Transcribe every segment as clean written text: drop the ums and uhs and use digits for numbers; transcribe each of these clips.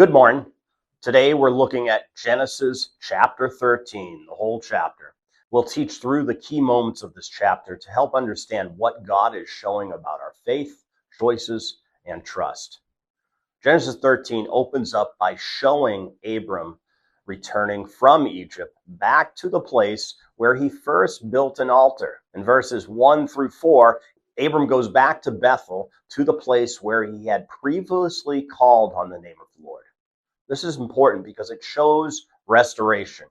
Good morning. Today we're looking at Genesis chapter 13, the whole chapter. We'll teach through the key moments of this chapter to help understand what God is showing about our faith, choices, and trust. Genesis 13 opens up by showing Abram returning from Egypt back to the place where he first built an altar. In verses 1 through 4, Abram goes back to Bethel, to the place where he had previously called on the name of the Lord. This is important because it shows restoration.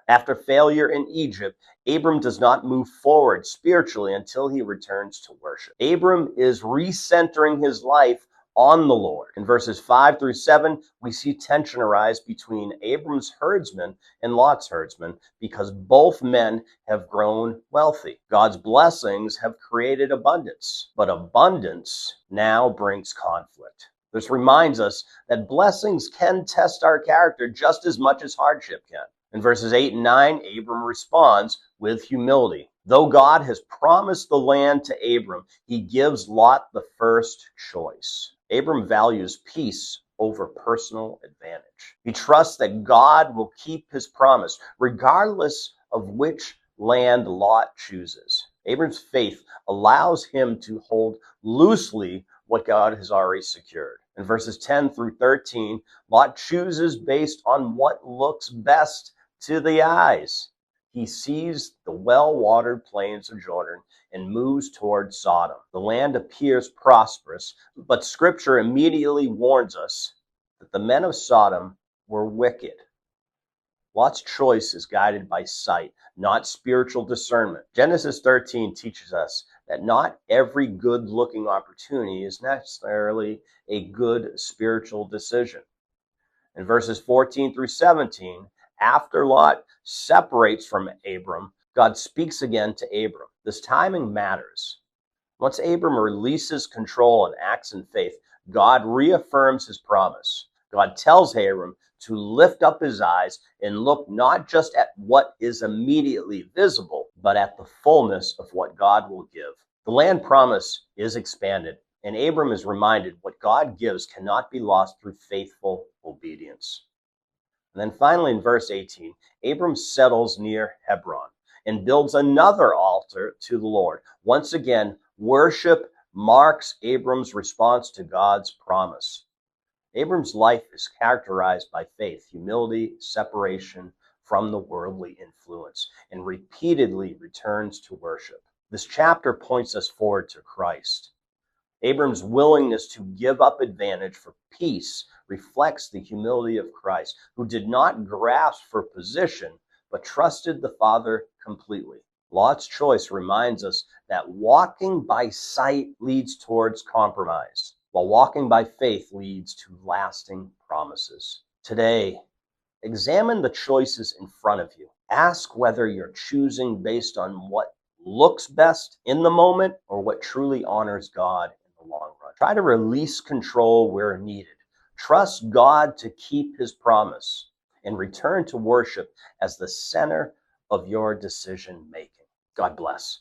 After failure in Egypt, Abram does not move forward spiritually until he returns to worship. Abram is recentering his life on the Lord. In verses 5 through 7, we see tension arise between Abram's herdsmen and Lot's herdsmen because both men have grown wealthy. God's blessings have created abundance, but abundance now brings conflict. This reminds us that blessings can test our character just as much as hardship can. In verses 8 and 9, Abram responds with humility. Though God has promised the land to Abram, he gives Lot the first choice. Abram values peace over personal advantage. He trusts that God will keep his promise, regardless of which land Lot chooses. Abram's faith allows him to hold loosely what God has already secured. In verses 10 through 13, Lot chooses based on what looks best to the eyes. He sees the well-watered plains of Jordan and moves toward Sodom. The land appears prosperous, but Scripture immediately warns us that the men of Sodom were wicked. Lot's choice is guided by sight, not spiritual discernment. Genesis 13 teaches us that not every good-looking opportunity is necessarily a good spiritual decision. In verses 14 through 17, after Lot separates from Abram, God speaks again to Abram. This timing matters. Once Abram releases control and acts in faith, God reaffirms his promise. God tells Abram to lift up his eyes and look not just at what is immediately visible, but at the fullness of what God will give. The land promise is expanded, and Abram is reminded what God gives cannot be lost through faithful obedience. And then finally, in verse 18, Abram settles near Hebron and builds another altar to the Lord. Once again, worship marks Abram's response to God's promise. Abram's life is characterized by faith, humility, separation from the worldly influence, and repeatedly returns to worship. This chapter points us forward to Christ. Abram's willingness to give up advantage for peace reflects the humility of Christ, who did not grasp for position, but trusted the Father completely. Lot's choice reminds us that walking by sight leads towards compromise, while walking by faith leads to lasting promises. Today, examine the choices in front of you. Ask whether you're choosing based on what looks best in the moment or what truly honors God in the long run. Try to release control where needed. Trust God to keep his promise and return to worship as the center of your decision making. God bless.